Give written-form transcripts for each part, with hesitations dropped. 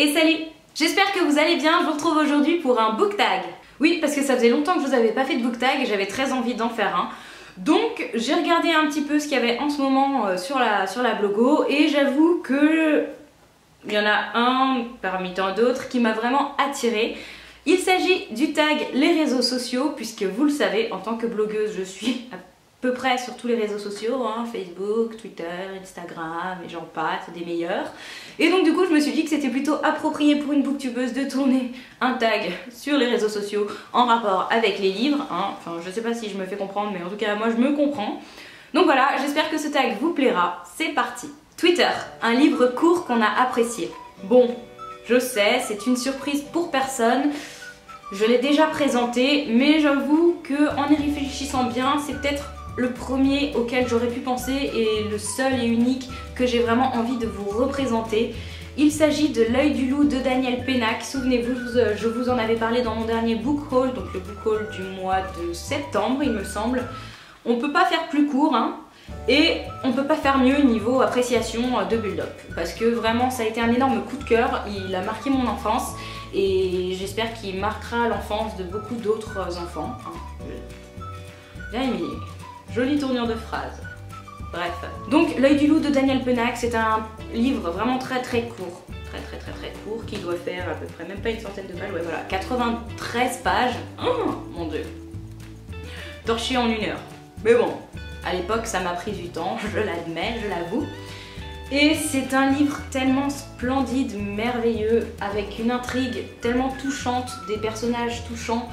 Et salut! J'espère que vous allez bien, je vous retrouve aujourd'hui pour un book tag. Oui, parce que ça faisait longtemps que je vous avais pas fait de book tag et j'avais très envie d'en faire un. Donc j'ai regardé un petit peu ce qu'il y avait en ce moment sur la blogo et j'avoue que il y en a un parmi tant d'autres qui m'a vraiment attirée. Il s'agit du tag les réseaux sociaux, puisque vous le savez, en tant que blogueuse, je suis à peu près sur tous les réseaux sociaux, hein, Facebook, Twitter, Instagram, et j'en passe, des meilleurs. Et donc du coup, je me suis dit que c'était plutôt approprié pour une booktubeuse de tourner un tag sur les réseaux sociaux en rapport avec les livres. Hein. Enfin, je sais pas si je me fais comprendre, mais en tout cas, moi, je me comprends. Donc voilà, j'espère que ce tag vous plaira. C'est parti. Twitter, un livre court qu'on a apprécié. Bon, je sais, c'est une surprise pour personne. Je l'ai déjà présenté, mais j'avoue qu'en y réfléchissant bien, c'est peut-être le premier auquel j'aurais pu penser et le seul et unique que j'ai vraiment envie de vous représenter. Il s'agit de L'œil du loup de Daniel Pennac. Souvenez-vous, je vous en avais parlé dans mon dernier book haul, donc le book haul du mois de septembre, il me semble. On peut pas faire plus court, hein, et on peut pas faire mieux niveau appréciation de Bulldog, parce que vraiment ça a été un énorme coup de cœur, il a marqué mon enfance. Et j'espère qu'il marquera l'enfance de beaucoup d'autres enfants. Bien aimé. Jolie tournure de phrase. Bref. Donc, L'œil du loup de Daniel Pennac, c'est un livre vraiment très court. Très court, qui doit faire à peu près même pas une centaine de pages. Ouais, voilà. 93 pages. Oh, mon dieu. Torché en 1 heure. Mais bon, à l'époque, ça m'a pris du temps, je l'admets, je l'avoue. Et c'est un livre tellement splendide, merveilleux, avec une intrigue tellement touchante, des personnages touchants,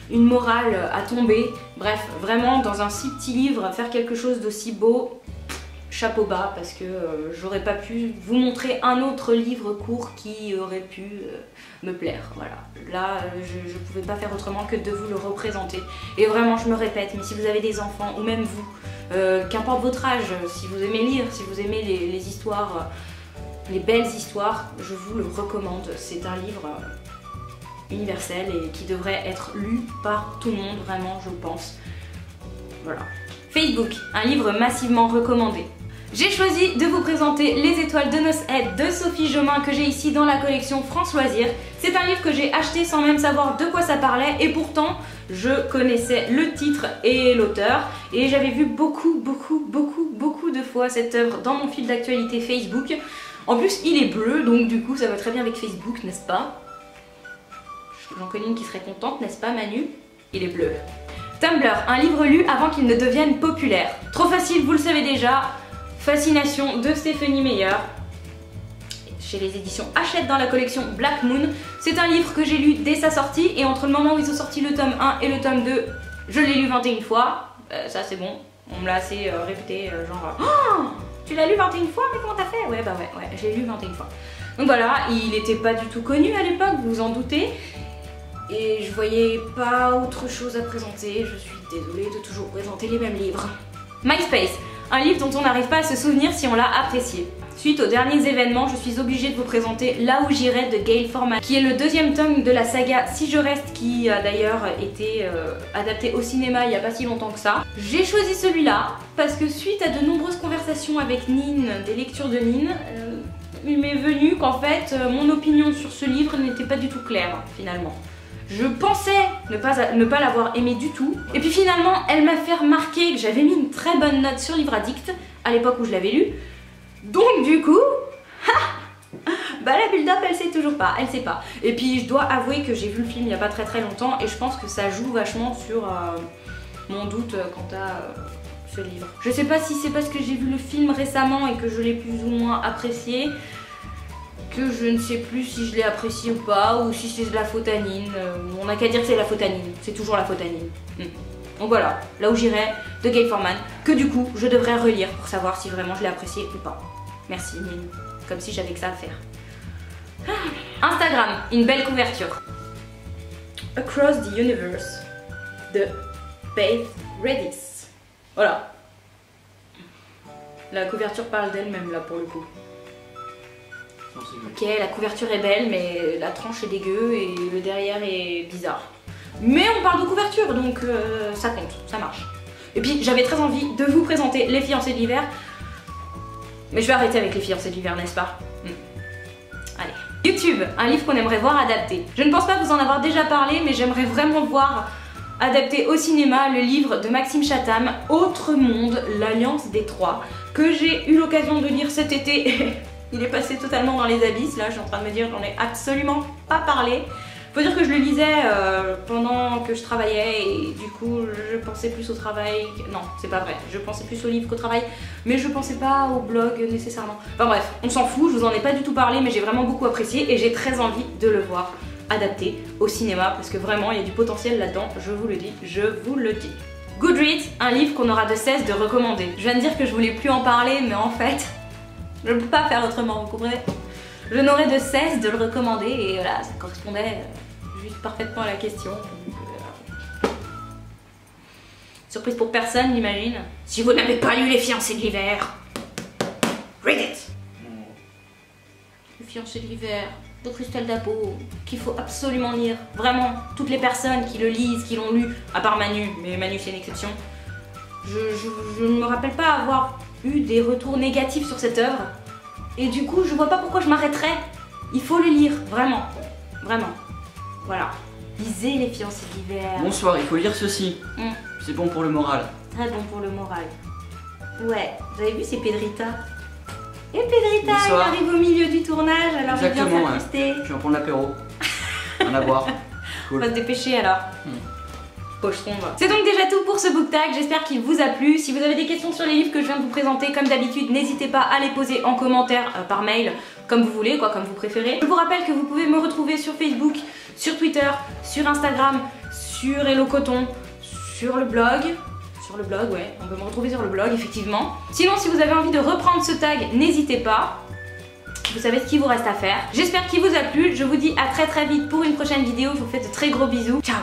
une morale à tomber. Bref, vraiment, dans un si petit livre, faire quelque chose d'aussi beau, chapeau bas, parce que j'aurais pas pu vous montrer un autre livre court qui aurait pu me plaire. Voilà. Là, je pouvais pas faire autrement que de vous le représenter. Et vraiment, je me répète, mais si vous avez des enfants, ou même vous, qu'importe votre âge, si vous aimez lire, si vous aimez les histoires, les belles histoires, je vous le recommande. C'est un livre universel et qui devrait être lu par tout le monde, vraiment, je pense. Voilà. Facebook, un livre massivement recommandé. J'ai choisi de vous présenter Les étoiles de noces de Sophie Jomain que j'ai ici dans la collection France Loisirs. C'est un livre que j'ai acheté sans même savoir de quoi ça parlait et pourtant je connaissais le titre et l'auteur et j'avais vu beaucoup de fois cette œuvre dans mon fil d'actualité Facebook. En plus il est bleu donc du coup ça va très bien avec Facebook, n'est-ce pas? J'en connais une qui serait contente, n'est-ce pas Manu? Il est bleu. Tumblr, un livre lu avant qu'il ne devienne populaire. Trop facile, vous le savez déjà. Fascination de Stéphanie Meyer, chez les éditions Hachette dans la collection Black Moon. C'est un livre que j'ai lu dès sa sortie et entre le moment où ils ont sorti le tome 1 et le tome 2, je l'ai lu 21 fois. Ça c'est bon, on me l'a assez répété, genre oh, tu l'as lu 21 fois mais comment t'as fait? Ouais bah ouais, j'ai lu 21 fois. Donc voilà, il n'était pas du tout connu à l'époque, vous vous en doutez. Et je voyais pas autre chose à présenter, je suis désolée de toujours présenter les mêmes livres. MySpace, un livre dont on n'arrive pas à se souvenir si on l'a apprécié. Suite aux derniers événements, je suis obligée de vous présenter Là où j'irai de Gail Forman, qui est le 2e tome de la saga Si je reste, qui a d'ailleurs été adapté au cinéma il n'y a pas si longtemps que ça. J'ai choisi celui-là parce que suite à de nombreuses conversations avec Nine, des lectures de Nine, il m'est venu qu'en fait mon opinion sur ce livre n'était pas du tout claire finalement. Je pensais ne pas l'avoir aimé du tout. Et puis finalement, elle m'a fait remarquer que j'avais mis une très bonne note sur Livre Addict à l'époque où je l'avais lu. Donc du coup, bah la build-up elle sait toujours pas, elle sait pas. Et puis je dois avouer que j'ai vu le film il y a pas très longtemps et je pense que ça joue vachement sur mon doute quant à ce livre. Je sais pas si c'est parce que j'ai vu le film récemment et que je l'ai plus ou moins apprécié, que je ne sais plus si je l'ai apprécié ou pas, ou si c'est de la faute à Nine. On n'a qu'à dire que c'est la faute à Nine, c'est toujours la faute à Nine. Donc voilà, Là où j'irai de Gail Forman, que du coup je devrais relire pour savoir si vraiment je l'ai apprécié ou pas. Merci Nine, comme si j'avais que ça à faire. Instagram, une belle couverture. Across the Universe de Faith Redis. Voilà. La couverture parle d'elle-même là pour le coup. Ok, la couverture est belle, mais la tranche est dégueu et le derrière est bizarre. Mais on parle de couverture, donc ça compte, ça marche. Et puis j'avais très envie de vous présenter Les fiancés de l'hiver. Mais je vais arrêter avec Les fiancés de l'hiver, n'est-ce pas? Allez. YouTube, un livre qu'on aimerait voir adapté. Je ne pense pas vous en avoir déjà parlé, mais j'aimerais vraiment voir adapté au cinéma le livre de Maxime Chatham, Autre Monde, l'Alliance des Trois, que j'ai eu l'occasion de lire cet été. Il est passé totalement dans les abysses, là je suis en train de me dire j'en ai absolument pas parlé. Faut dire que je le lisais pendant que je travaillais et du coup je pensais plus au travail. Non, c'est pas vrai, je pensais plus au livre qu'au travail, mais je pensais pas au blog nécessairement. Enfin bref, on s'en fout, je vous en ai pas du tout parlé, mais j'ai vraiment beaucoup apprécié et j'ai très envie de le voir adapté au cinéma parce que vraiment il y a du potentiel là-dedans, je vous le dis, je vous le dis. Goodreads, un livre qu'on aura de cesse de recommander. Je viens de dire que je voulais plus en parler, mais en fait, je ne peux pas faire autrement, vous comprenez? Je n'aurai de cesse de le recommander et voilà, ça correspondait juste parfaitement à la question. Surprise pour personne, j'imagine. Si vous n'avez pas lu Les Fiancés de l'hiver, read it! Les Fiancés de l'hiver de Christelle Dapau, qu'il faut absolument lire. Vraiment, toutes les personnes qui le lisent, qui l'ont lu, à part Manu, mais Manu c'est une exception, je ne me rappelle pas avoir eu des retours négatifs sur cette œuvre. Et du coup, je vois pas pourquoi je m'arrêterais. Il faut le lire, vraiment. Vraiment. Voilà. Lisez Les Fiancés d'hiver. Bonsoir, il faut lire ceci. C'est bon pour le moral. Très bon pour le moral. Ouais, vous avez vu, c'est Pedrita. Et Pedrita, il arrive au milieu du tournage, alors il vient s'ajuster. Je vais prendre l'apéro. Rien à boire. Cool. On va se dépêcher alors. Pocheron. C'est donc déjà tout pour ce book tag, j'espère qu'il vous a plu. Si vous avez des questions sur les livres que je viens de vous présenter, comme d'habitude, n'hésitez pas à les poser en commentaire, par mail, comme vous voulez, quoi, comme vous préférez. Je vous rappelle que vous pouvez me retrouver sur Facebook, sur Twitter, sur Instagram, sur Hello Coton, sur le blog. Sur le blog, ouais, on peut me retrouver sur le blog, effectivement. Sinon, si vous avez envie de reprendre ce tag, n'hésitez pas. Vous savez ce qu'il vous reste à faire. J'espère qu'il vous a plu, je vous dis à très vite pour une prochaine vidéo. Je vous fais de très gros bisous. Ciao!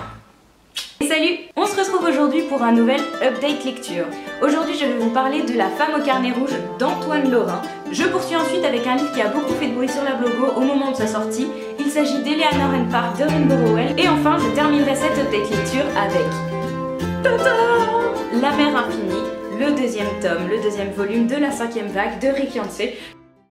Et salut! On se retrouve aujourd'hui pour un nouvel update lecture. Aujourd'hui, je vais vous parler de La femme au carnet rouge d'Antoine Lorrain. Je poursuis ensuite avec un livre qui a beaucoup fait de bruit sur la blogo au moment de sa sortie. Il s'agit d'Eleanor and Park de Rainbow Rowell. Et enfin, je terminerai cette update lecture avec La mer infinie, le deuxième tome, le deuxième volume de La cinquième vague de Rick Yancey,